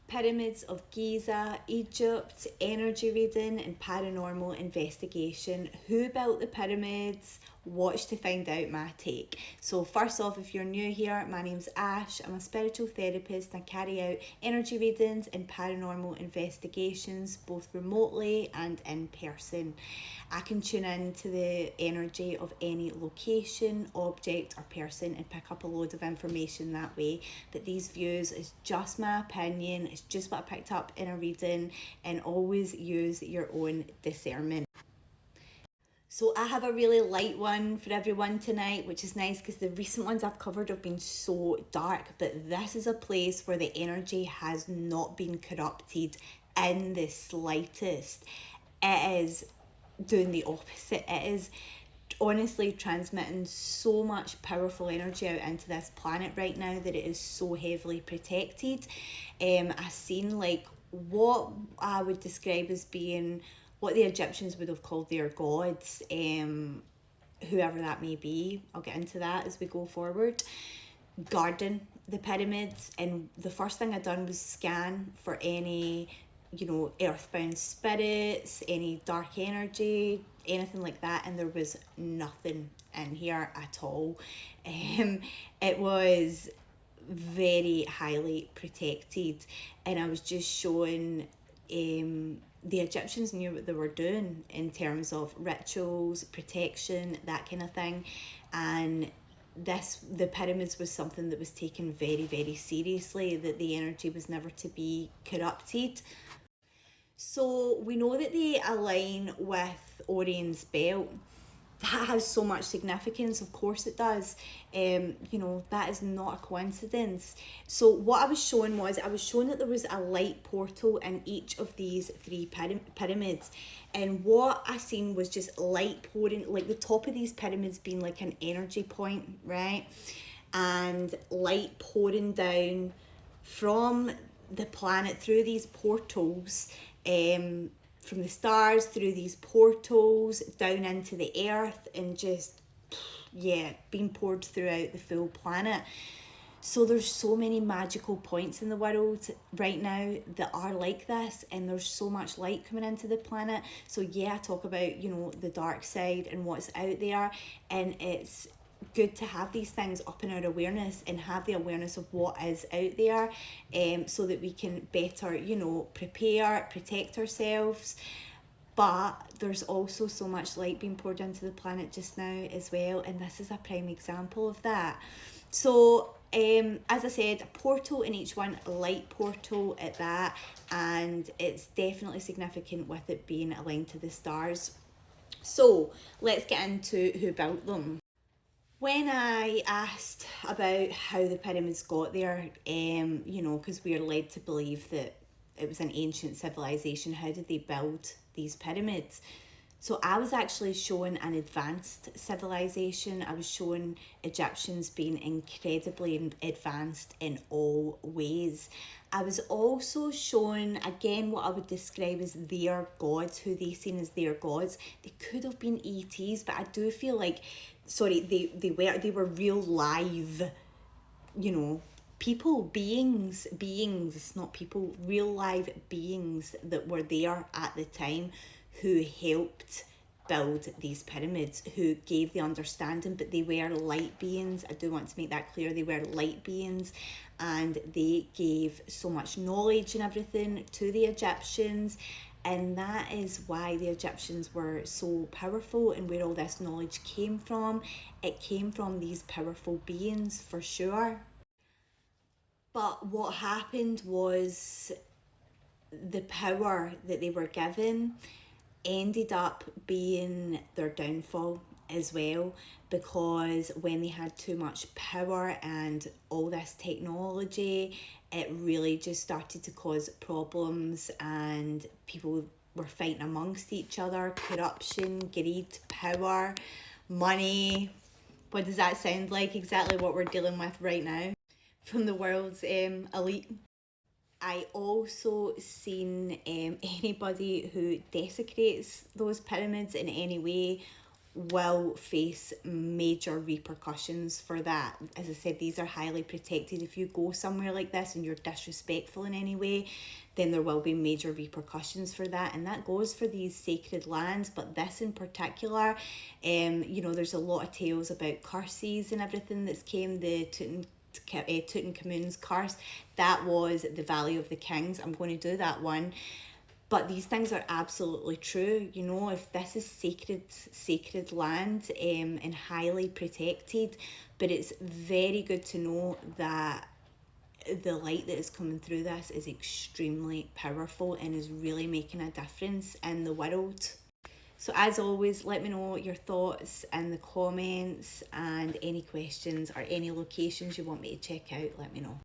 Pyramids of Giza, Egypt, energy reading and paranormal investigation. Who built the pyramids? Watch to find out my take. So first off, if you're new here, my name's Ash. I'm a spiritual therapist and I carry out energy readings and paranormal investigations both remotely and in person. I can tune in to the energy of any location, object or person and pick up a load of information that way. But these views is just my opinion, it's just what I picked up in a reading, and always use your own discernment. So I have a really light one for everyone tonight, which is nice because the recent ones I've covered have been so dark, but this is a place where the energy has not been corrupted in the slightest. It is doing the opposite. It is honestly transmitting so much powerful energy out into this planet right now that it is so heavily protected. I've seen like what I would describe as being what the Egyptians would have called their gods, whoever that may be. I'll get into that as we go forward. Guarding the pyramids, and the first thing I done was scan for any, earthbound spirits, any dark energy, anything like that, and there was nothing in here at all. It was very highly protected, and I was just showing the Egyptians knew what they were doing in terms of rituals, protection, that kind of thing. And the pyramids was something that was taken very, very seriously, that the energy was never to be corrupted. So we know that they align with Orion's belt. That has so much significance, of course it does. That is not a coincidence. So what I was showing that there was a light portal in each of these three pyramids, and what I seen was just light pouring, like the top of these pyramids being like an energy point, right? And light pouring down from the planet through these portals, from the stars through these portals down into the earth, and just being poured throughout the full planet. So there's so many magical points in the world right now that are like this, and there's so much light coming into the planet. So I talk about the dark side and what's out there, and it's good to have these things up in our awareness and have the awareness of what is out there, so that we can better prepare, protect ourselves. But there's also so much light being poured into the planet just now as well, and this is a prime example of that. So as I said, a portal in each one, a light portal at that, and it's definitely significant with it being aligned to the stars. So let's get into who built them. When I asked about how the pyramids got there, because we are led to believe that it was an ancient civilization, how did they build these pyramids? So I was actually showing an advanced civilization. I was showing Egyptians being incredibly advanced in all ways. I was also showing, again, what I would describe as their gods, who they seen as their gods. They could have been ETs, but I do feel like, they were real live, people, beings, not people, real live beings that were there at the time, who helped build these pyramids, who gave the understanding, but they were light beings. I do want to make that clear. They were light beings, and they gave so much knowledge and everything to the Egyptians. And that is why the Egyptians were so powerful, and where all this knowledge came from. It came from these powerful beings for sure. But what happened was the power that they were given ended up being their downfall as well, because when they had too much power and all this technology, it really just started to cause problems, and people were fighting amongst each other. Corruption, greed, power, money. What does that sound like? Exactly what we're dealing with right now from the world's elite. I also seen anybody who desecrates those pyramids in any way, will face major repercussions for that. As I said, these are highly protected. If you go somewhere like this and you're disrespectful in any way, then there will be major repercussions for that, and that goes for these sacred lands. But this in particular, there's a lot of tales about curses and everything that's came. The Tutankhamun's curse, that was the Valley of the Kings. I'm going to do that one. But these things are absolutely true. If this is sacred land, and highly protected, but it's very good to know that the light that is coming through this is extremely powerful and is really making a difference in the world. So as always, let me know your thoughts in the comments, and any questions or any locations you want me to check out, let me know.